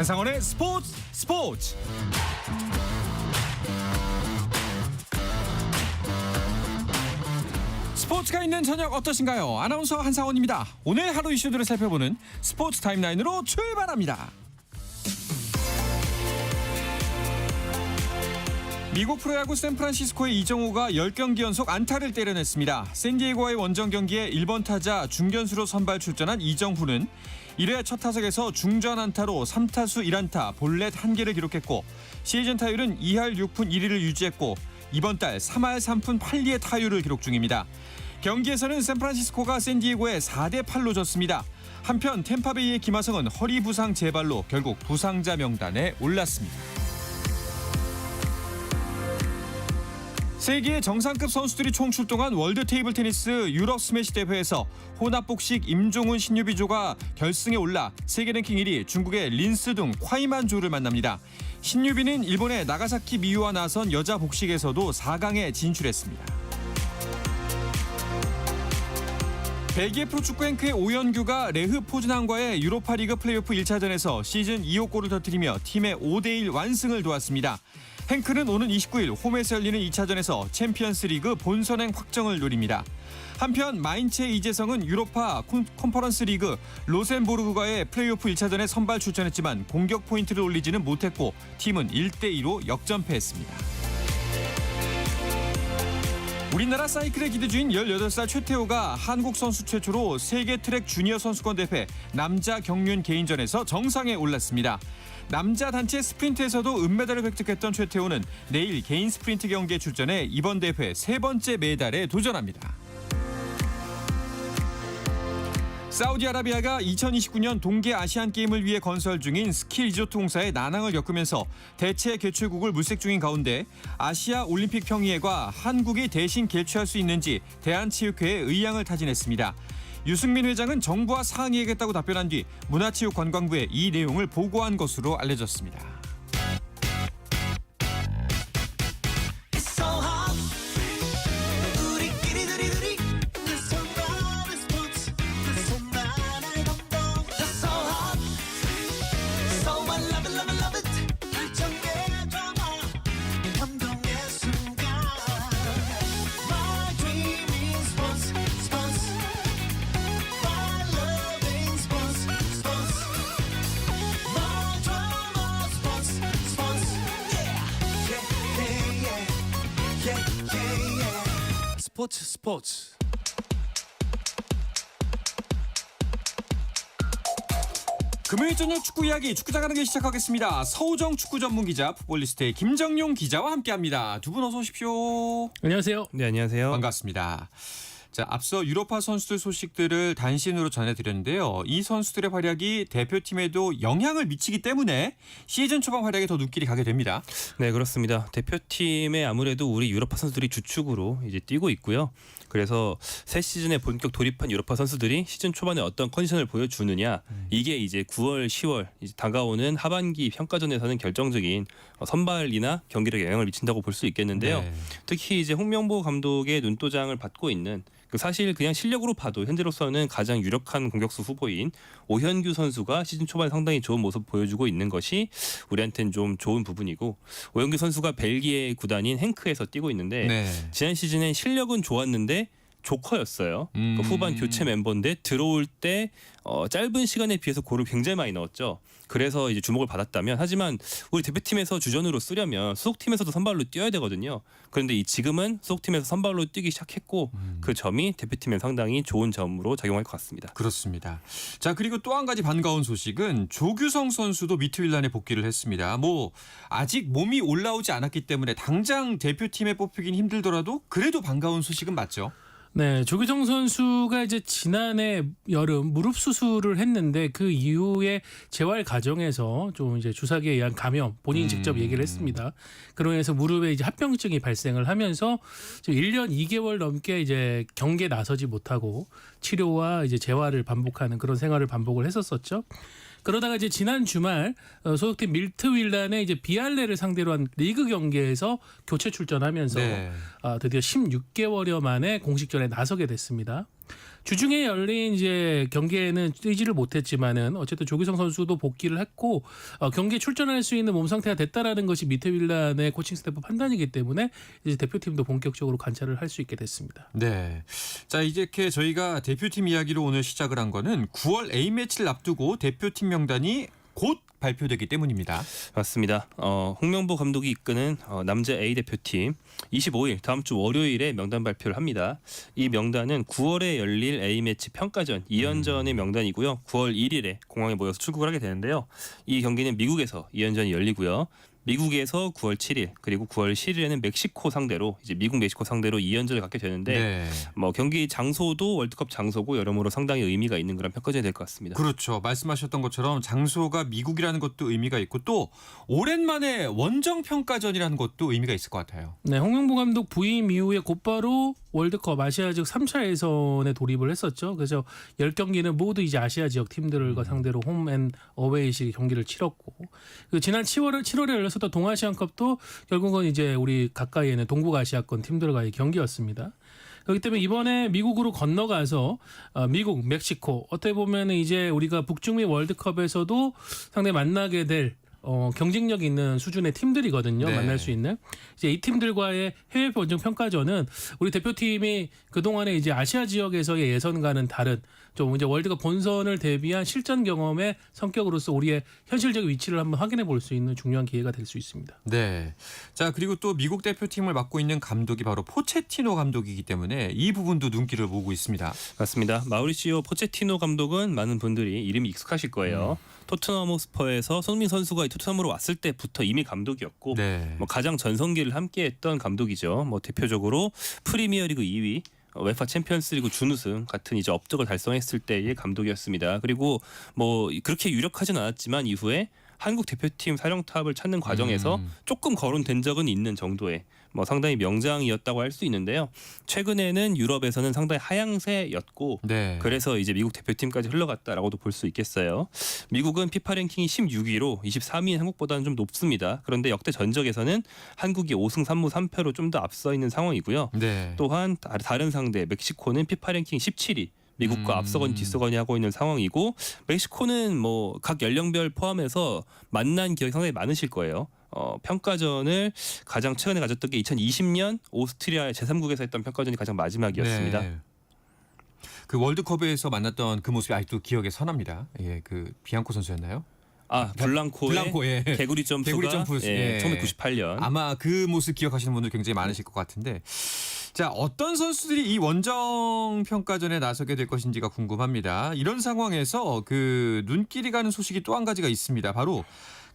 한상원의 스포츠. 스포츠가 있는 저녁 어떠신가요? 아나운서 한상원입니다. 오늘 하루 이슈들을 살펴보는 스포츠 타임라인으로 출발합니다. 미국 프로야구 샌프란시스코의 이정우가 10경기 연속 안타를 때려냈습니다. 샌디에고와의 원정 경기에 1번 타자 중견수로 선발 출전한 이정후는 1회 첫 타석에서 중전 안타로 3타수 1안타, 볼넷 1개를 기록했고 시즌 타율은 2할 6푼 1리를 유지했고 이번 달 3할 3푼 8리의 타율을 기록 중입니다. 경기에서는 샌프란시스코가 샌디에고에 4대8로 졌습니다. 한편 템파베이의 김하성은 허리 부상 재발로 결국 부상자 명단에 올랐습니다. 세계의 정상급 선수들이 총 출동한 월드 테이블 테니스 유럽 스매시 대회에서 혼합복식 임종훈 신유비조가 결승에 올라 세계 랭킹 1위 중국의 린스둥 콰이만조를 만납니다. 신유비는 일본의 나가사키 미유와 나선 여자 복식에서도 4강에 진출했습니다. 벨기에 프로축구 행크의 오연규가 레흐 포즈난과의 유로파리그 플레이오프 1차전에서 시즌 2호 골을 터뜨리며 팀의 5대1 완승을 도왔습니다. 행크는 오는 29일 홈에서 열리는 2차전에서 챔피언스리그 본선행 확정을 노립니다. 한편 마인츠의 이재성은 유로파 컨퍼런스 리그 로센보르그와의 플레이오프 1차전에 선발 출전했지만 공격 포인트를 올리지는 못했고 팀은 1대2로 역전패했습니다. 우리나라 사이클의 기대주인 18살 최태호가 한국 선수 최초로 세계 트랙 주니어 선수권 대회 남자 경륜 개인전에서 정상에 올랐습니다. 남자 단체 스프린트에서도 은메달을 획득했던 최태호는 내일 개인 스프린트 경기에 출전해 이번 대회 3번째 메달에 도전합니다. 사우디아라비아가 2029년 동계 아시안게임을 위해 건설 중인 스키 리조트 공사에 난항을 겪으면서 대체 개최국을 물색 중인 가운데 아시아 올림픽 평의회가 한국이 대신 개최할 수 있는지 대한체육회에 의향을 타진했습니다. 유승민 회장은 정부와 상의하겠다고 답변한 뒤 문화체육관광부에 이 내용을 보고한 것으로 알려졌습니다. 스포츠. 금요일 저녁 축구 이야기 축구장 가는 길 시작하겠습니다. 서우정 축구 전문 기자 풋볼리스트의 김정용 기자와 함께합니다. 두 분 어서 오십시오. 안녕하세요. 네, 안녕하세요. 반갑습니다. 자, 앞서 유로파 선수들 소식들을 단신으로 전해드렸는데요. 이 선수들의 활약이 대표팀에도 영향을 미치기 때문에 시즌 초반 활약에 더 눈길이 가게 됩니다. 네, 그렇습니다. 대표팀에 아무래도 우리 유로파 선수들이 주축으로 이제 뛰고 있고요. 그래서 새 시즌에 본격 돌입한 유로파 선수들이 시즌 초반에 어떤 컨디션을 보여주느냐, 이게 이제 9월, 10월 이제 다가오는 하반기 평가전에서는 결정적인 선발이나 경기력에 영향을 미친다고 볼 수 있겠는데요. 네. 특히 이제 홍명보 감독의 눈도장을 받고 있는 사실 그냥 실력으로 봐도 현재로서는 가장 유력한 공격수 후보인 오현규 선수가 시즌 초반에 상당히 좋은 모습 보여주고 있는 것이 우리한테는 좀 좋은 부분이고, 오현규 선수가 벨기에 구단인 행크에서 뛰고 있는데 네. 지난 시즌엔 실력은 좋았는데 조커였어요. 그 후반 교체 멤버인데 들어올 때 짧은 시간에 비해서 골을 굉장히 많이 넣었죠. 그래서 이제 주목을 받았다면, 하지만 우리 대표팀에서 주전으로 쓰려면 소속팀에서도 선발로 뛰어야 되거든요. 그런데 지금은 소속팀에서 선발로 뛰기 시작했고 그 점이 대표팀에 상당히 좋은 점으로 작용할 것 같습니다. 그렇습니다. 자, 그리고 또 한 가지 반가운 소식은 조규성 선수도 미트윌란에 복귀를 했습니다. 아직 몸이 올라오지 않았기 때문에 당장 대표팀에 뽑히긴 힘들더라도 그래도 반가운 소식은 맞죠? 네, 조규성 선수가 이제 지난해 여름 무릎 수술을 했는데 그 이후에 재활 과정에서 좀 이제 주사기에 의한 감염, 본인이 직접 얘기를 했습니다. 그로 인해서 무릎에 이제 합병증이 발생을 하면서 지금 1년 2개월 넘게 이제 경기에 나서지 못하고 치료와 이제 재활을 반복하는 그런 생활을 반복을 했었었죠. 그러다가 이제 지난 주말 소속팀 밀트윌란의 이제 비알레를 상대로 한 리그 경기에서 교체 출전하면서 네. 드디어 16개월여 만에 공식전에 나서게 됐습니다. 주중에 열린 이제 경기에는 뛰지를 못했지만은 어쨌든 조규성 선수도 복귀를 했고 경기에 출전할 수 있는 몸 상태가 됐다라는 것이 미테빌란의 코칭 스태프 판단이기 때문에 이제 대표팀도 본격적으로 관찰을 할 수 있게 됐습니다. 네. 자, 이렇게 저희가 대표팀 이야기로 오늘 시작을 한 거는 9월 A매치를 앞두고 대표팀 명단이 곧 발표되기 때문입니다. 맞습니다. 홍명보 감독이 이끄는 남자 A 대표팀 25일 다음 주 월요일에 명단 발표를 합니다. 이 명단은 9월에 열릴 A매치 평가전 2연전의 명단이고요. 9월 1일에 공항에 모여서 출국을 하게 되는데요. 이 경기는 미국에서 2연전이 열리고요. 미국에서 9월 7일 그리고 9월 10일에는 멕시코 상대로 이제 미국 멕시코 상대로 2연전을 갖게 되는데 네. 뭐 경기 장소도 월드컵 장소고 여러모로 상당히 의미가 있는 그런 평가전이 될 것 같습니다. 그렇죠. 말씀하셨던 것처럼 장소가 미국이라는 것도 의미가 있고 또 오랜만에 원정 평가전이라는 것도 의미가 있을 것 같아요. 네, 홍명보 감독 부임 이후에 곧바로 월드컵 아시아 지역 3차 예선에 돌입을 했었죠. 그래서 10경기는 모두 이제 아시아 지역 팀들과 상대로 홈앤 어웨이식 경기를 치렀고 지난 7월에 열렸었던 동아시안컵도 결국은 이제 우리 가까이에 있는 동북아시아권 팀들과의 경기였습니다. 그렇기 때문에 이번에 미국으로 건너가서 미국, 멕시코 어떻게 보면 이제 우리가 북중미 월드컵에서도 상당히 만나게 될 경쟁력 있는 수준의 팀들이거든요. 네. 만날 수 있는 이제 이 팀들과의 해외 원정 평가전은 우리 대표팀이 그 동안에 이제 아시아 지역에서의 예선과는 다른 좀 이제 월드컵 본선을 대비한 실전 경험의 성격으로서 우리의 현실적 위치를 한번 확인해 볼 수 있는 중요한 기회가 될 수 있습니다. 네. 자, 그리고 또 미국 대표팀을 맡고 있는 감독이 바로 포체티노 감독이기 때문에 이 부분도 눈길을 모으고 있습니다. 맞습니다. 마우리시오 포체티노 감독은 많은 분들이 이름이 익숙하실 거예요. 토트넘 호스퍼에서 손흥민 선수가 토트넘으로 왔을 때부터 이미 감독이었고 네. 뭐 가장 전성기를 함께했던 감독이죠. 뭐 대표적으로 프리미어리그 2위, 웨파 챔피언스리그 준우승 같은 이제 업적을 달성했을 때의 감독이었습니다. 그리고 뭐 그렇게 유력하진 않았지만 이후에 한국 대표팀 사령탑을 찾는 과정에서 조금 거론된 적은 있는 정도의 뭐 상당히 명장이었다고 할 수 있는데요. 최근에는 유럽에서는 상당히 하향세였고 네. 그래서 이제 미국 대표팀까지 흘러갔다라고도 볼 수 있겠어요. 미국은 피파 랭킹이 16위로 23위인 한국보다는 좀 높습니다. 그런데 역대 전적에서는 한국이 5승 3무 3패로 좀 더 앞서 있는 상황이고요. 네. 또한 다른 상대 멕시코는 피파 랭킹 17위. 미국과 앞서거니 뒤서거니 하고 있는 상황이고 멕시코는 뭐 각 연령별 포함해서 만난 기억이 상당히 많으실 거예요. 평가전을 가장 최근에 가졌던 게 2020년 오스트리아의 제3국에서 했던 평가전이 가장 마지막이었습니다. 네. 그 월드컵에서 만났던 그 모습이 아직도 기억에 선합니다. 예, 그 비앙코 선수였나요? 블랑코의 예. 개구리 점프가 개구리 점프, 예. 1998년. 아마 그 모습 기억하시는 분들 굉장히 많으실 것 같은데 자, 어떤 선수들이 이 원정 평가전에 나서게 될 것인지가 궁금합니다. 이런 상황에서 그 눈길이 가는 소식이 또 한 가지가 있습니다. 바로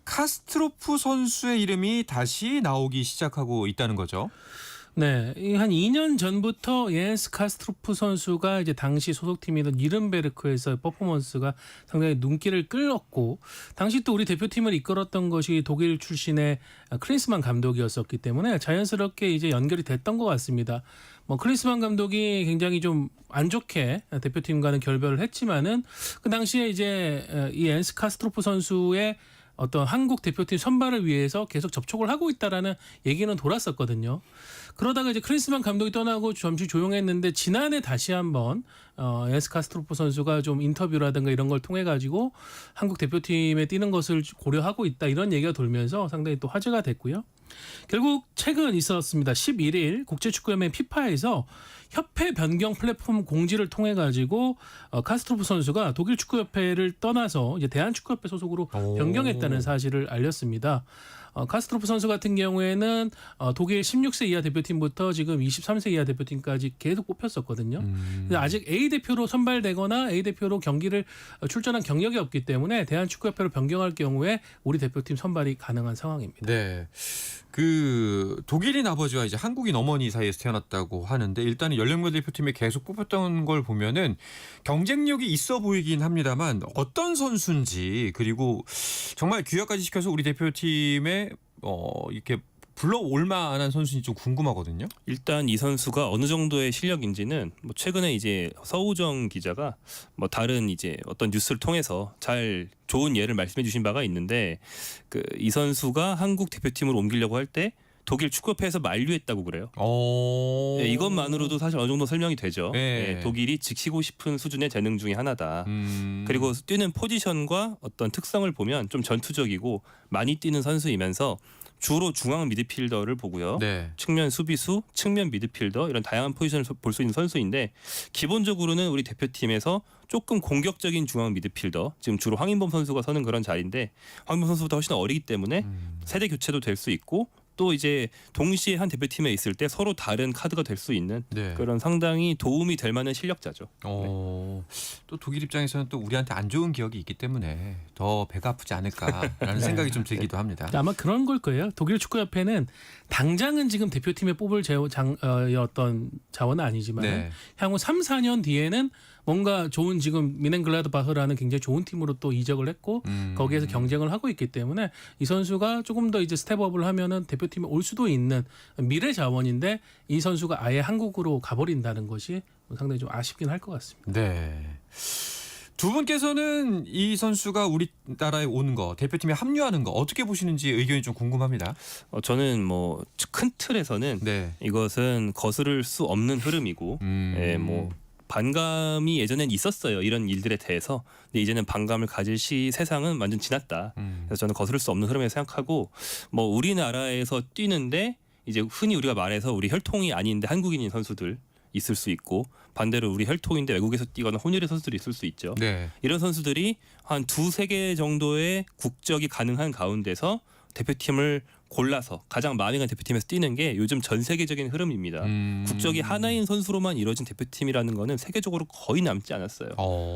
카스트로프 선수의 이름이 다시 나오기 시작하고 있다는 거죠. 네, 한 2년 전부터 예스 카스트로프 선수가 이제 당시 소속팀이던 니른베르크에서 퍼포먼스가 상당히 눈길을 끌었고, 당시 또 우리 대표팀을 이끌었던 것이 독일 출신의 클린스만 감독이었었기 때문에 자연스럽게 이제 연결이 됐던 것 같습니다. 뭐 클린스만 감독이 굉장히 좀 안 좋게 대표팀과는 결별을 했지만은 그 당시에 이제 이 예스 카스트로프 선수의 어떤 한국 대표팀 선발을 위해서 계속 접촉을 하고 있다라는 얘기는 돌았었거든요. 그러다가 이제 크리스만 감독이 떠나고 잠시 조용했는데 지난해 다시 한번 예스 카스트로프 선수가 좀 인터뷰라든가 이런 걸 통해 가지고 한국 대표팀에 뛰는 것을 고려하고 있다 이런 얘기가 돌면서 상당히 또 화제가 됐고요. 결국 최근 있었습니다. 11일 국제축구연맹 피파에서 협회 변경 플랫폼 공지를 통해 가지고 카스트로프 선수가 독일 축구협회를 떠나서 이제 대한축구협회 소속으로 변경했다는 사실을 알렸습니다. 카스트로프 선수 같은 경우에는 독일 16세 이하 대표팀부터 지금 23세 이하 대표팀까지 계속 뽑혔었거든요. 아직 A 대표로 선발되거나 A 대표로 경기를 출전한 경력이 없기 때문에 대한축구협회로 변경할 경우에 우리 대표팀 선발이 가능한 상황입니다. 네. 그 독일인 아버지와 이제 한국인 어머니 사이에서 태어났다고 하는데 일단은 연령별 대표팀에 계속 뽑혔던 걸 보면은 경쟁력이 있어 보이긴 합니다만 어떤 선수인지 그리고 정말 귀화까지 시켜서 우리 대표팀에 이렇게 불러올 만한 선수인지 좀 궁금하거든요. 일단 이 선수가 어느 정도의 실력인지는 뭐 최근에 이제 서우정 기자가 뭐 다른 이제 어떤 뉴스를 통해서 잘 좋은 예를 말씀해 주신 바가 있는데 그 이 선수가 한국 대표팀으로 옮기려고 할 때 독일 축구협회에서 만류했다고 그래요. 네, 이것만으로도 사실 어느 정도 설명이 되죠. 네. 네, 독일이 지키고 싶은 수준의 재능 중에 하나다. 그리고 뛰는 포지션과 어떤 특성을 보면 좀 전투적이고 많이 뛰는 선수이면서 주로 중앙 미드필더를 보고요. 네. 측면 수비수, 측면 미드필더 이런 다양한 포지션을 볼 수 있는 선수인데 기본적으로는 우리 대표팀에서 조금 공격적인 중앙 미드필더 지금 주로 황인범 선수가 서는 그런 자리인데 황인범 선수보다 훨씬 어리기 때문에 세대 교체도 될 수 있고 또 이제 동시에 한 대표팀에 있을 때 서로 다른 카드가 될 수 있는 네. 그런 상당히 도움이 될 만한 실력자죠. 또 독일 입장에서는 또 우리한테 안 좋은 기억이 있기 때문에 더 배가 아프지 않을까라는 생각이 좀 들기도 합니다. 아마 그런 걸 거예요. 독일 축구협회는 당장은 지금 대표팀에 뽑을 어떤 자원은 아니지만 네. 향후 3, 4년 뒤에는 뭔가 좋은 지금 미넨글라드바흐라는 굉장히 좋은 팀으로 또 이적을 했고 거기에서 경쟁을 하고 있기 때문에 이 선수가 조금 더 이제 스텝업을 하면은 대표팀에 올 수도 있는 미래 자원인데 이 선수가 아예 한국으로 가버린다는 것이 상당히 좀 아쉽긴 할 것 같습니다. 네. 두 분께서는 이 선수가 우리나라에 오는 거, 대표팀에 합류하는 거 어떻게 보시는지 의견이 좀 궁금합니다. 저는 뭐 큰 틀에서는 네. 이것은 거스를 수 없는 흐름이고 예, 뭐 반감이 예전엔 있었어요. 이런 일들에 대해서. 근데 이제는 반감을 가질 세상은 완전 지났다. 그래서 저는 거스를 수 없는 흐름이라고 생각하고 뭐 우리나라에서 뛰는데 이제 흔히 우리가 말해서 우리 혈통이 아닌데 한국인인 선수들 있을 수 있고 반대로 우리 혈통인데 외국에서 뛰거나 혼혈의 선수들이 있을 수 있죠. 네. 이런 선수들이 한 2-3개 정도의 국적이 가능한 가운데서 대표팀을 골라서 가장 마음에 가는 대표팀에서 뛰는 게 요즘 전 세계적인 흐름입니다. 국적이 하나인 선수로만 이루어진 대표팀이라는 거는 세계적으로 거의 남지 않았어요.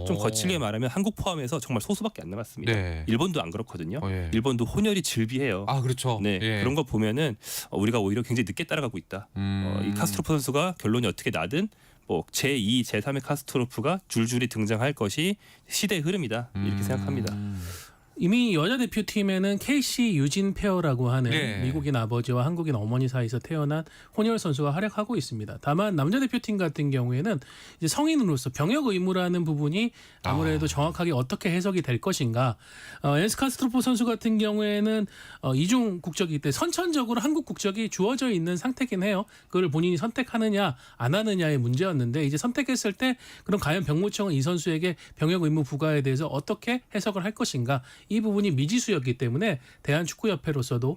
좀 거칠게 말하면 한국 포함해서 정말 소수밖에 안 남았습니다. 네. 일본도 안 그렇거든요. 예. 일본도 혼혈이 질비해요. 아, 그렇죠. 네, 예. 그런 거 보면은 우리가 오히려 굉장히 늦게 따라가고 있다. 이 카스트로프 선수가 결론이 어떻게 나든 뭐 제2, 제3의 카스트로프가 줄줄이 등장할 것이 시대의 흐름이다. 이렇게 생각합니다. 이미 여자 대표팀에는 KC 유진 페어라고 하는 네. 미국인 아버지와 한국인 어머니 사이에서 태어난 혼혈 선수가 활약하고 있습니다. 다만 남자 대표팀 같은 경우에는 이제 성인으로서 병역 의무라는 부분이 아무래도 정확하게 어떻게 해석이 될 것인가. 엔스 카스트로프 선수 같은 경우에는 이중 국적이기 때문에 선천적으로 한국 국적이 주어져 있는 상태긴 해요. 그걸 본인이 선택하느냐 안 하느냐의 문제였는데 이제 선택했을 때 그럼 과연 병무청은 이 선수에게 병역 의무 부과에 대해서 어떻게 해석을 할 것인가. 이 부분이 미지수였기 때문에 대한축구협회로서도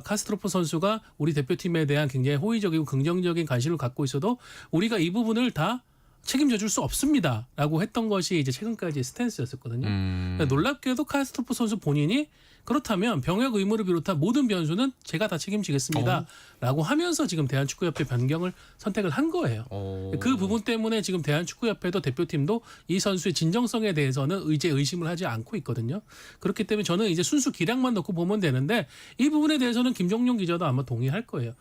카스트로프 선수가 우리 대표팀에 대한 굉장히 호의적이고 긍정적인 관심을 갖고 있어도 우리가 이 부분을 다 책임져 줄 수 없습니다라고 했던 것이 이제 최근까지의 스탠스였었거든요. 놀랍게도 카스트로프 선수 본인이 그렇다면 병역 의무를 비롯한 모든 변수는 제가 다 책임지겠습니다라고 하면서 지금 대한축구협회 변경을 선택을 한 거예요. 그 부분 때문에 지금 대한축구협회도 대표팀도 이 선수의 진정성에 대해서는 이제 의심을 하지 않고 있거든요. 그렇기 때문에 저는 이제 순수 기량만 놓고 보면 되는데 이 부분에 대해서는 김종용 기자도 아마 동의할 거예요.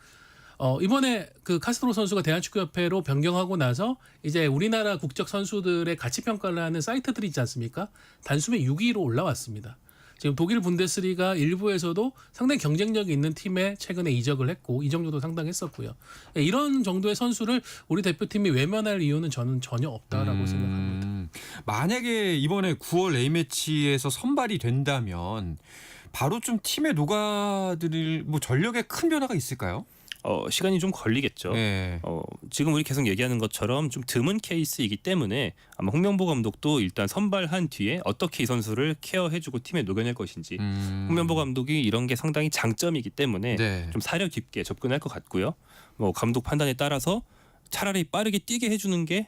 이번에 그 카스트로 선수가 대한축구협회로 변경하고 나서 이제 우리나라 국적 선수들의 가치 평가를 하는 사이트들이 있지 않습니까? 단숨에 6위로 올라왔습니다. 지금 독일 분데스리가 일부에서도 상당히 경쟁력이 있는 팀에 최근에 이적을 했고 이적료도 상당했었고요. 이런 정도의 선수를 우리 대표팀이 외면할 이유는 저는 전혀 없다라고 생각합니다. 만약에 이번에 9월 A매치에서 선발이 된다면 바로 좀 팀에 녹아들 뭐 전력에 큰 변화가 있을까요? 시간이 좀 걸리겠죠. 네. 지금 우리 계속 얘기하는 것처럼 좀 드문 케이스이기 때문에 아마 홍명보 감독도 일단 선발한 뒤에 어떻게 이 선수를 케어해주고 팀에 녹여낼 것인지 홍명보 감독이 이런 게 상당히 장점이기 때문에 네. 좀 사려 깊게 접근할 것 같고요. 뭐 감독 판단에 따라서 차라리 빠르게 뛰게 해주는 게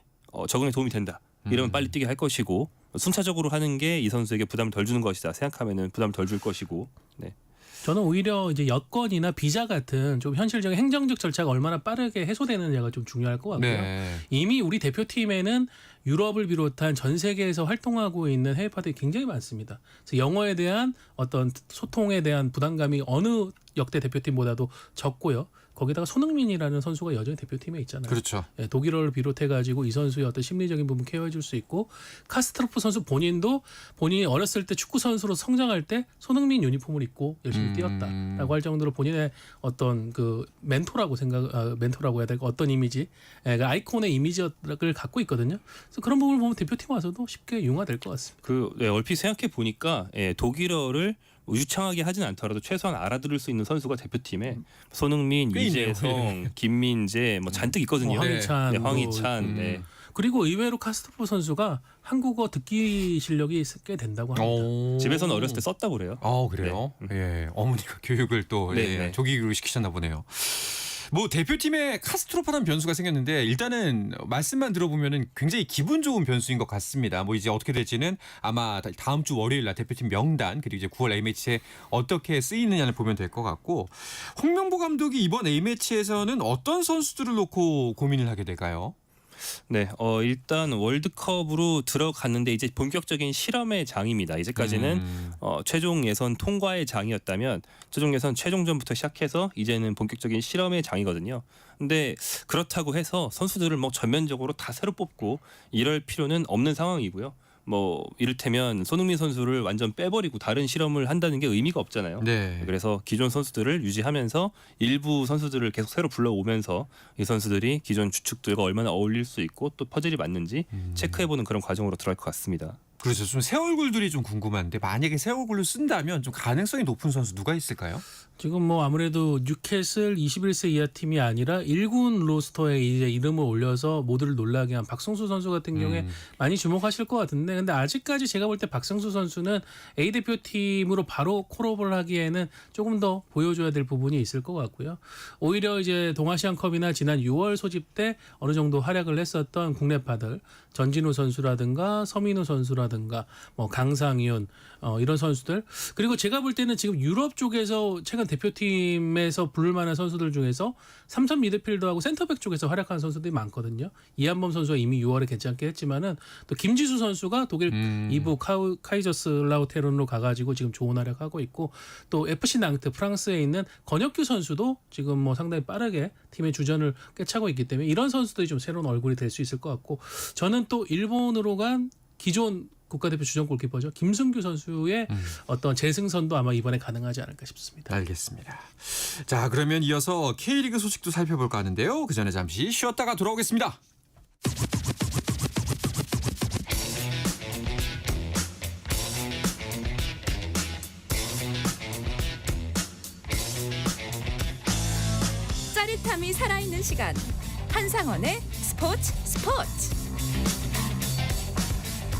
적응에 도움이 된다. 이러면 빨리 뛰게 할 것이고 순차적으로 하는 게 이 선수에게 부담을 덜 주는 것이다 생각하면은 부담을 덜 줄 것이고. 네. 저는 오히려 이제 여권이나 비자 같은 좀 현실적인 행정적 절차가 얼마나 빠르게 해소되느냐가 좀 중요할 것 같고요. 네. 이미 우리 대표팀에는 유럽을 비롯한 전 세계에서 활동하고 있는 해외파들이 굉장히 많습니다. 그래서 영어에 대한 어떤 소통에 대한 부담감이 어느 역대 대표팀보다도 적고요. 거기다가 손흥민이라는 선수가 여전히 대표팀에 있잖아요. 그렇죠. 예, 독일어를 비롯해가지고 이 선수의 어떤 심리적인 부분 케어해줄 수 있고 카스트로프 선수 본인도 본인이 어렸을 때 축구 선수로 성장할 때 손흥민 유니폼을 입고 열심히 뛰었다라고 할 정도로 본인의 어떤 그 멘토라고 해야 될까 어떤 이미지, 그 아이콘의 이미지를 갖고 있거든요. 그래서 그런 부분을 보면 대표팀 와서도 쉽게 융화될 것 같습니다. 얼핏 생각해 보니까 독일어를 유창하게 하진 않더라도 최소한 알아들을 수 있는 선수가 대표팀에 손흥민, 꽤 있네요. 이재성, 김민재 뭐 잔뜩 있거든요. 황희찬, 네, 황희찬. 음. 네. 그리고 의외로 카스트로프 선수가 한국어 듣기 실력이 꽤 된다고 합니다. 오. 집에서는 어렸을 때 썼다고 그래요. 그래요? 예, 어머니가 교육을 또 네, 예, 네. 조기교육을 시키셨나 보네요. 뭐 대표팀에 카스트로프라는 변수가 생겼는데 일단은 말씀만 들어보면은 굉장히 기분 좋은 변수인 것 같습니다. 뭐 이제 어떻게 될지는 아마 다음 주 월요일 날 대표팀 명단 그리고 이제 9월 A매치에 어떻게 쓰이느냐를 보면 될 것 같고 홍명보 감독이 이번 A매치에서는 어떤 선수들을 놓고 고민을 하게 될까요? 네, 일단 월드컵으로 들어갔는데 이제 본격적인 실험의 장입니다. 이제까지는 최종 예선 통과의 장이었다면 최종 예선 최종전부터 시작해서 이제는 본격적인 실험의 장이거든요. 근데 그렇다고 해서 선수들을 뭐 전면적으로 다 새로 뽑고 이럴 필요는 없는 상황이고요. 뭐 이를테면 손흥민 선수를 완전 빼버리고 다른 실험을 한다는 게 의미가 없잖아요. 네. 그래서 기존 선수들을 유지하면서 일부 선수들을 계속 새로 불러오면서 이 선수들이 기존 주축들과 얼마나 어울릴 수 있고 또 퍼즐이 맞는지 체크해보는 그런 과정으로 들어갈 것 같습니다. 그렇죠. 좀 새 얼굴들이 좀 궁금한데 만약에 새 얼굴로 쓴다면 좀 가능성이 높은 선수 누가 있을까요? 지금 뭐 아무래도 뉴캐슬 21세 이하 팀이 아니라 1군 로스터에 이제 이름을 올려서 모두를 놀라게 한 박성수 선수 같은 경우에 많이 주목하실 것 같은데 근데 아직까지 제가 볼 때 박성수 선수는 A 대표팀으로 바로 콜업을 하기에는 조금 더 보여줘야 될 부분이 있을 것 같고요. 오히려 이제 동아시안컵이나 지난 6월 소집 때 어느 정도 활약을 했었던 국내파들 전진우 선수라든가 서민우 선수라든가 뭐 강상윤 이런 선수들 그리고 제가 볼 때는 지금 유럽 쪽에서 최근 대표팀에서 부를 만한 선수들 중에서 삼선 미드필더하고 센터백 쪽에서 활약한 선수들이 많거든요. 이한범 선수가 이미 6월에 괜찮게 했지만은 또 김지수 선수가 독일 2부 카이저슬라우테른으로 가가지고 지금 좋은 활약하고 있고 또 FC 낭트 프랑스에 있는 권혁규 선수도 지금 뭐 상당히 빠르게 팀의 주전을 꿰차고 있기 때문에 이런 선수들이 좀 새로운 얼굴이 될 수 있을 것 같고 저는 또 일본으로 간 기존 국가대표 주전 골키퍼죠. 김승규 선수의 어떤 재승선도 아마 이번에 가능하지 않을까 싶습니다. 알겠습니다. 자, 그러면 이어서 K리그 소식도 살펴볼까 하는데요. 그 전에 잠시 쉬었다가 돌아오겠습니다. 짜릿함이 살아있는 시간 한상원의 스포츠.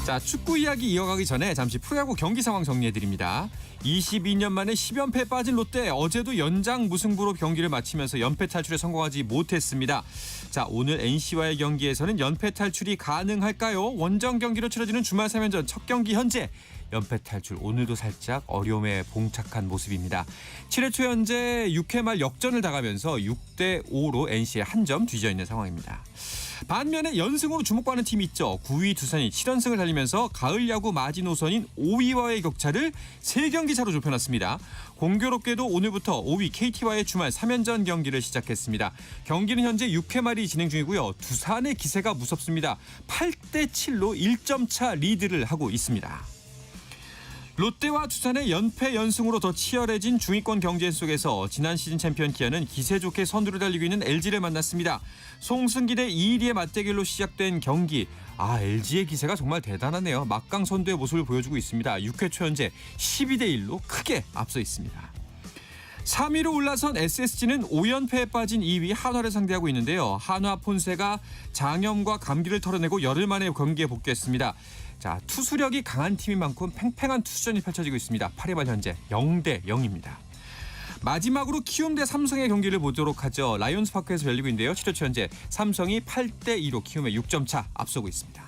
자, 축구 이야기 이어가기 전에 잠시 프로야구 경기 상황 정리해드립니다. 22년 만에 10연패에 빠진 롯데 어제도 연장 무승부로 경기를 마치면서 연패 탈출에 성공하지 못했습니다. 자, 오늘 NC와의 경기에서는 연패 탈출이 가능할까요? 원정 경기로 치러지는 주말 3연전 첫 경기 현재 연패 탈출 오늘도 살짝 어려움에 봉착한 모습입니다. 7회 초 현재 6회 말 역전을 당하면서 6대5로 NC에 한 점 뒤져 있는 상황입니다. 반면에 연승으로 주목받는 팀이 있죠. 9위 두산이 7연승을 달리면서 가을 야구 마지노선인 5위와의 격차를 3경기 차로 좁혀놨습니다. 공교롭게도 오늘부터 5위 KT와의 주말 3연전 경기를 시작했습니다. 경기는 현재 6회 말이 진행 중이고요. 두산의 기세가 무섭습니다. 8대7로 1점 차 리드를 하고 있습니다. 롯데와 두산의 연패 연승으로 더 치열해진 중위권 경쟁 속에서 지난 시즌 챔피언 기아는 기세 좋게 선두를 달리고 있는 LG를 만났습니다. 송승기 대 이일이의 맞대결로 시작된 경기. LG의 기세가 정말 대단하네요. 막강 선두의 모습을 보여주고 있습니다. 6회 초 현재 12대1로 크게 앞서 있습니다. 3위로 올라선 SSG는 5연패에 빠진 2위 한화를 상대하고 있는데요. 한화 폰세가 장염과 감기를 털어내고 열흘 만에 경기에 복귀했습니다. 자, 투수력이 강한 팀인 만큼 팽팽한 투수전이 펼쳐지고 있습니다. 8회 말 현재 0대0입니다. 마지막으로 키움 대 삼성의 경기를 보도록 하죠. 라이온스 파크에서 열리고 있는데요. 7회 초 현재 삼성이 8대2로 키움의 6점 차 앞서고 있습니다.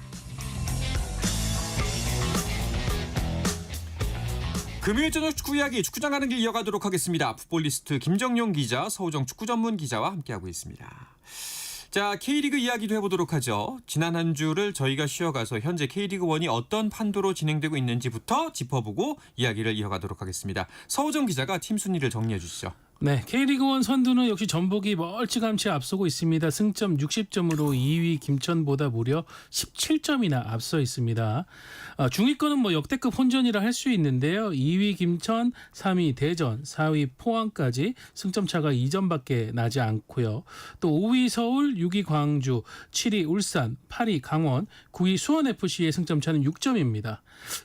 금요일 저녁 축구 이야기 축구장 가는 길 이어가도록 하겠습니다. 풋볼리스트 김정용 기자, 서우정 축구 전문 기자와 함께하고 있습니다. 자, K리그 이야기도 해보도록 하죠. 지난 한 주를 저희가 쉬어가서 현재 K리그1이 어떤 판도로 진행되고 있는지부터 짚어보고 이야기를 이어가도록 하겠습니다. 서우정 기자가 팀 순위를 정리해 주시죠. 네, K리그1 선두는 역시 전북이 멀찌감치 앞서고 있습니다. 승점 60점으로 2위 김천보다 무려 17점이나 앞서 있습니다. 중위권은 뭐 역대급 혼전이라 할 수 있는데요. 2위 김천, 3위 대전, 4위 포항까지 승점 차가 2점밖에 나지 않고요. 또 5위 서울, 6위 광주, 7위 울산, 8위 강원, 9위 수원FC의 승점 차는 6점입니다.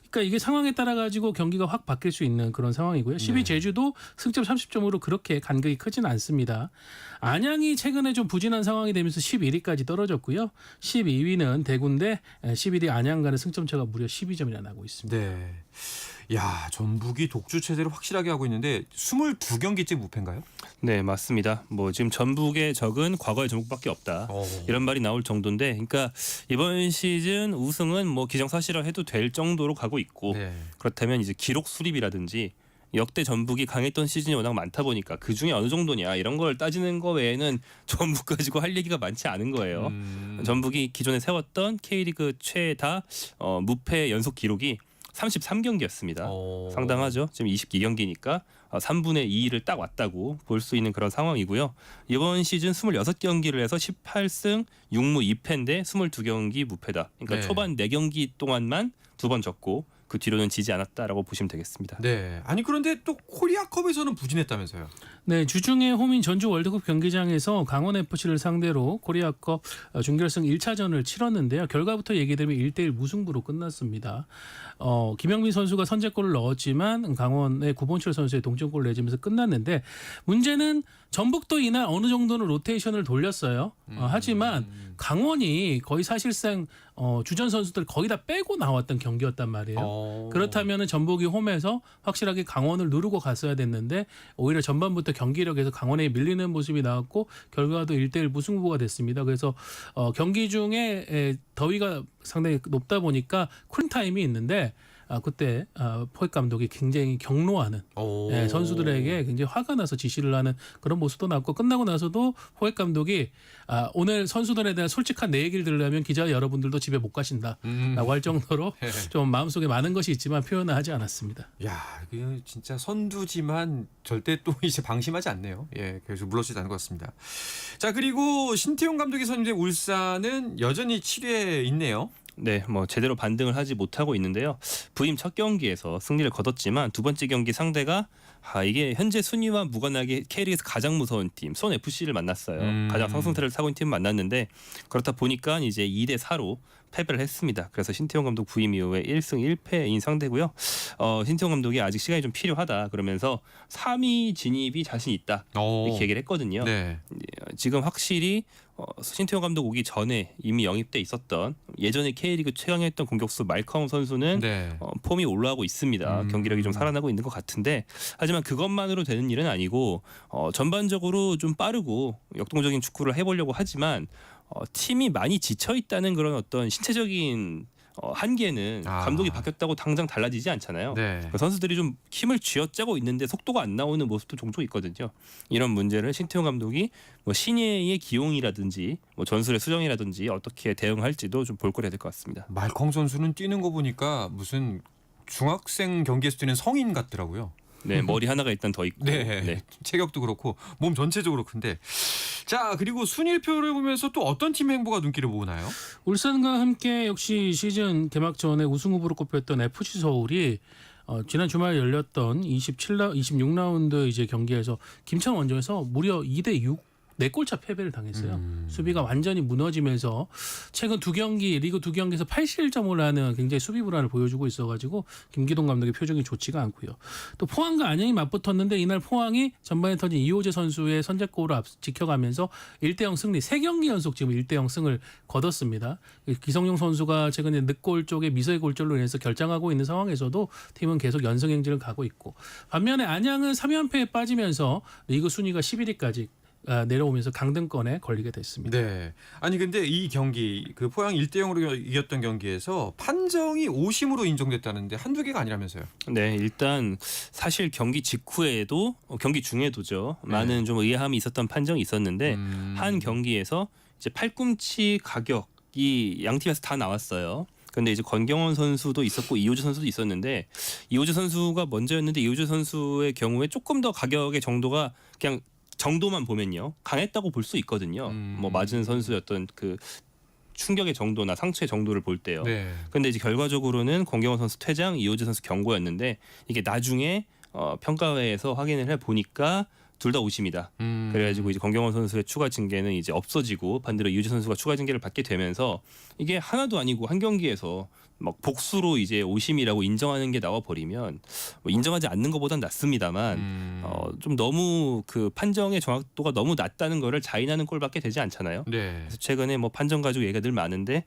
그러니까 이게 상황에 따라 가지고 경기가 확 바뀔 수 있는 그런 상황이고요. 10위 제주도 승점 30점으로 그렇게 간격이 크진 않습니다. 안양이 최근에 좀 부진한 상황이 되면서 11위까지 떨어졌고요. 12위는 대구인데 11위 안양과는 승점 차가 무려 12점이나 나고 있습니다. 네. 야, 전북이 독주 체제를 확실하게 하고 있는데 22경기째 무패인가요? 네, 맞습니다. 뭐 지금 전북의 적은 과거의 전북밖에 없다. 이런 말이 나올 정도인데, 그러니까 이번 시즌 우승은 뭐 기정사실화 해도 될 정도로 가고 있고, 네. 그렇다면 이제 기록 수립이라든지 역대 전북이 강했던 시즌이 워낙 많다 보니까 그 중에 어느 정도냐 이런 걸 따지는 거 외에는 전북 가지고 할 얘기가 많지 않은 거예요. 전북이 기존에 세웠던 K리그 최다 무패 연속 기록이 33경기였습니다. 상당하죠. 지금 22경기니까 3분의 2를 딱 왔다고 볼 수 있는 그런 상황이고요. 이번 시즌 26경기를 해서 18승 6무 2패인데 22경기 무패다. 그러니까 네. 초반 4경기 동안만 2번 졌고 그 뒤로는 지지 않았다라고 보시면 되겠습니다. 네. 아니 그런데 또 코리아컵에서는 부진했다면서요? 네, 주중에 홈인 전주 월드컵 경기장에서 강원 FC를 상대로 코리아컵 준결승 1차전을 치렀는데요. 결과부터 얘기드리면 1대1 무승부로 끝났습니다. 김영민 선수가 선제골을 넣었지만 강원의 구본철 선수의 동점골을 내주면서 끝났는데 문제는 전북도 이날 어느 정도는 로테이션을 돌렸어요. 하지만 강원이 거의 사실상 주전 선수들 거의 다 빼고 나왔던 경기였단 말이에요. 그렇다면 전북이 홈에서 확실하게 강원을 누르고 갔어야 됐는데 오히려 전반부터 경기력에서 강원에 밀리는 모습이 나왔고 결과도 1대1 무승부가 됐습니다. 그래서 경기 중에 더위가 상당히 높다 보니까 쿨타임이 있는데 그때 포획 감독이 굉장히 격노하는 선수들에게 굉장히 화가 나서 지시를 하는 그런 모습도 나왔고 끝나고 나서도 포획 감독이 오늘 선수들에 대한 솔직한 내 얘기를 들으려면 기자 여러분들도 집에 못 가신다라고 할 정도로 좀 마음속에 많은 것이 있지만 표현을 하지 않았습니다. 야, 그 진짜 선두지만 절대 또 이제 방심하지 않네요. 예, 그래서 물러서지 않은 것 같습니다. 자, 그리고 신태용 감독이 선임된 울산은 여전히 7위에 있네요. 네, 뭐 제대로 반등을 하지 못하고 있는데요. 부임 첫 경기에서 승리를 거뒀지만 두 번째 경기 상대가 이게 현재 순위와 무관하게 K리그에서 가장 무서운 팀 수원 FC를 만났어요. 가장 상승세를 타고 있는 팀을 만났는데 그렇다 보니까 이제 2대 4로 패배를 했습니다. 그래서 신태용 감독 부임 이후에 1승 1패인 상대고요. 신태용 감독이 아직 시간이 좀 필요하다 그러면서 3위 진입이 자신 있다 이렇게 얘기를 했거든요. 네. 지금 확실히 신태용 감독 오기 전에 이미 영입돼 있었던 예전에 K리그 최강이었던 공격수 말카움 선수는 네. 폼이 올라가고 있습니다. 경기력이 좀 살아나고 있는 것 같은데 하지만 그것만으로 되는 일은 아니고 전반적으로 좀 빠르고 역동적인 축구를 해보려고 하지만 팀이 많이 지쳐 있다는 그런 어떤 신체적인 한계는 감독이 바뀌었다고 당장 달라지지 않잖아요. 네. 선수들이 좀 힘을 쥐어짜고 있는데 속도가 안 나오는 모습도 종종 있거든요. 이런 문제를 신태용 감독이 뭐 신예의 기용이라든지 뭐 전술의 수정이라든지 어떻게 대응할지도 좀 볼거리가 될 것 같습니다. 말컹 선수는 뛰는 거 보니까 무슨 중학생 경기에서 뛰는 성인 같더라고요. 네, 머리 하나가 일단 더 있고. 네. 체격도 그렇고 몸 전체적으로 큰데. 자, 그리고 순위표를 보면서 또 어떤 팀의 행보가 눈길을 모으나요? 울산과 함께 역시 시즌 개막 전에 우승 후보로 꼽혔던 FC 서울이 지난 주말 열렸던 26라운드 이제 경기에서 김천 원정에서 무려 2대 6 4골차 패배를 당했어요. 수비가 완전히 무너지면서 최근 리그 두 경기에서 8실점을 하는 굉장히 수비 불안을 보여주고 있어가지고 김기동 감독의 표정이 좋지가 않고요. 또 포항과 안양이 맞붙었는데 이날 포항이 전반에 터진 이호재 선수의 선제골을 지켜가면서 1대0 승리 3경기 연속 지금 1대0 승을 거뒀습니다. 기성용 선수가 최근에 늑골 쪽에 미서의 골절로 인해서 결장하고 있는 상황에서도 팀은 계속 연승 행진을 가고 있고 반면에 안양은 3연패에 빠지면서 리그 순위가 11위까지 내려오면서 강등권에 걸리게 됐습니다. 네. 아니 근데 이 경기 그 포항 1대0으로 이겼던 경기에서 판정이 오심으로 인정됐다는데 한두 개가 아니라면서요. 네, 일단 사실 경기 직후에도 경기 중에도죠. 많은 좀 의아함이 있었던 판정이 있었는데 한 경기에서 이제 팔꿈치 가격이 양 팀에서 다 나왔어요. 근데 이제 권경원 선수도 있었고 이호주 선수도 있었는데 이호주 선수가 먼저였는데 이호주 선수의 경우에 조금 더 가격의 정도가 그냥 정도만 보면요 강했다고 볼 수 있거든요. 뭐 맞은 선수였던 그 충격의 정도나 상처의 정도를 볼 때요. 네. 근데 이제 결과적으로는 권경원 선수 퇴장, 이호주 선수 경고였는데 이게 나중에 평가회에서 확인을 해 보니까 둘 다 오심이다. 그래가지고 이제 권경원 선수의 추가 징계는 이제 없어지고 반대로 이호주 선수가 추가 징계를 받게 되면서 이게 하나도 아니고 한 경기에서 막 복수로 이제 오심이라고 인정하는 게 나와 버리면 뭐 인정하지 않는 것보단 낫습니다만 좀 너무 그 판정의 정확도가 너무 낮다는 거를 자인하는 꼴밖에 되지 않잖아요. 네. 그래서 최근에 뭐 판정 가지고 얘기가 늘 많은데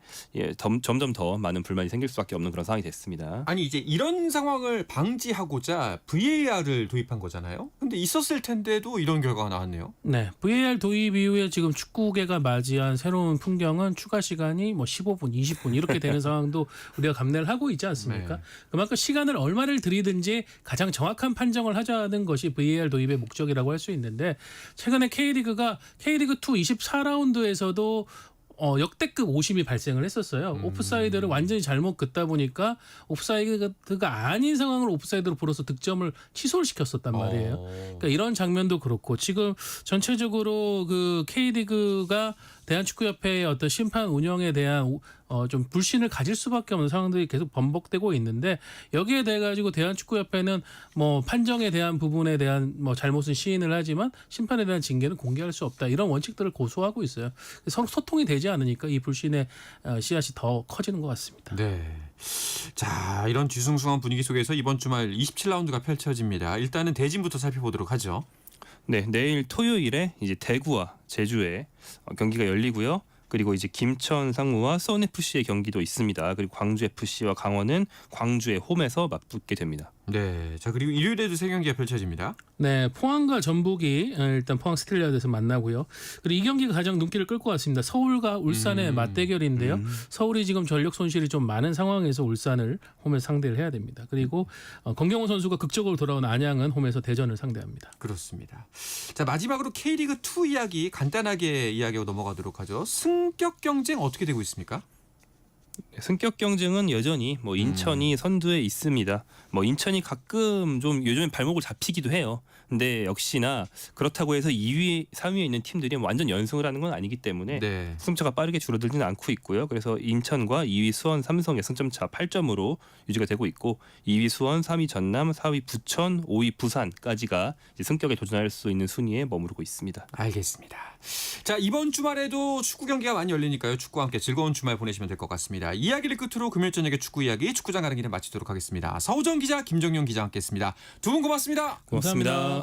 점점 더 많은 불만이 생길 수밖에 없는 그런 상황이 됐습니다. 아니 이제 이런 상황을 방지하고자 VAR을 도입한 거잖아요. 근데 있었을 텐데도 이런 결과가 나왔네요. 네, VAR 도입 이후에 지금 축구계가 맞이한 새로운 풍경은 추가 시간이 뭐 15분, 20분 이렇게 되는 상황도 우리가 감내를 하고 있지 않습니까? 네. 그만큼 시간을 얼마를 들이든지 가장 정확한 판정을 하자는 것이 VAR 도입의 목적이라고 할 수 있는데 최근에 K리그가 K리그2 24라운드에서도 역대급 오심이 발생을 했었어요. 오프사이드를 완전히 잘못 긋다 보니까 오프사이드가 아닌 상황을 오프사이드로 불어서 득점을 취소를 시켰었단 말이에요. 그러니까 이런 장면도 그렇고 지금 전체적으로 그 K리그가 대한축구협회의 어떤 심판 운영에 대한 좀 불신을 가질 수밖에 없는 상황들이 계속 번복되고 있는데 여기에 대해 가지고 대한축구협회는 뭐 판정에 대한 부분에 대한 뭐 잘못은 시인을 하지만 심판에 대한 징계는 공개할 수 없다 이런 원칙들을 고수하고 있어요. 서로 소통이 되지 않으니까 이 불신의 씨앗이 더 커지는 것 같습니다. 네. 자, 이런 뒤숭숭한 분위기 속에서 이번 주말 27라운드가 펼쳐집니다. 일단은 대진부터 살펴보도록 하죠. 네, 내일 토요일에 이제 대구와 제주에 경기가 열리고요. 그리고 이제 김천 상무와 수원 FC의 경기도 있습니다. 그리고 광주 FC와 강원은 광주의 홈에서 맞붙게 됩니다. 네. 자, 그리고 일요일에도 세 경기가 펼쳐집니다. 네, 포항과 전북이 일단 포항 스틸리아드에서 만나고요. 그리고 이 경기가 가장 눈길을 끌 것 같습니다. 서울과 울산의 맞대결인데요. 서울이 지금 전력 손실이 좀 많은 상황에서 울산을 홈에서 상대를 해야 됩니다. 그리고 권경호 선수가 극적으로 돌아온 안양은 홈에서 대전을 상대합니다. 그렇습니다. 자, 마지막으로 K리그2 이야기 간단하게 이야기하고 넘어가도록 하죠. 승격 경쟁 어떻게 되고 있습니까? 승격 경쟁은 여전히 뭐 인천이 선두에 있습니다. 뭐 인천이 가끔 좀 요즘에 발목을 잡히기도 해요. 근데 역시나 그렇다고 해서 2위, 3위에 있는 팀들이 완전 연승을 하는 건 아니기 때문에 네. 승차가 빠르게 줄어들지는 않고 있고요. 그래서 인천과 2위 수원, 삼성의 승점차 8점으로 유지가 되고 있고 2위 수원, 3위 전남, 4위 부천, 5위 부산까지가 이제 승격에 도전할 수 있는 순위에 머무르고 있습니다. 알겠습니다. 자, 이번 주말에도 축구 경기가 많이 열리니까요. 축구와 함께 즐거운 주말 보내시면 될 것 같습니다. 이야기를 끝으로 금요일 저녁에 축구 이야기 축구장 가는 길에 마치도록 하겠습니다. 서우정 기자, 김정용 기자와 함께했습니다. 두 분 고맙습니다. 고맙습니다.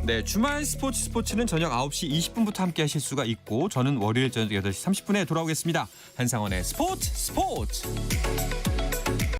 네, 주말 스포츠는 저녁 9시 20분부터 함께 하실 수가 있고 저는 월요일 저녁 8시 30분에 돌아오겠습니다. 한상원의 스포츠.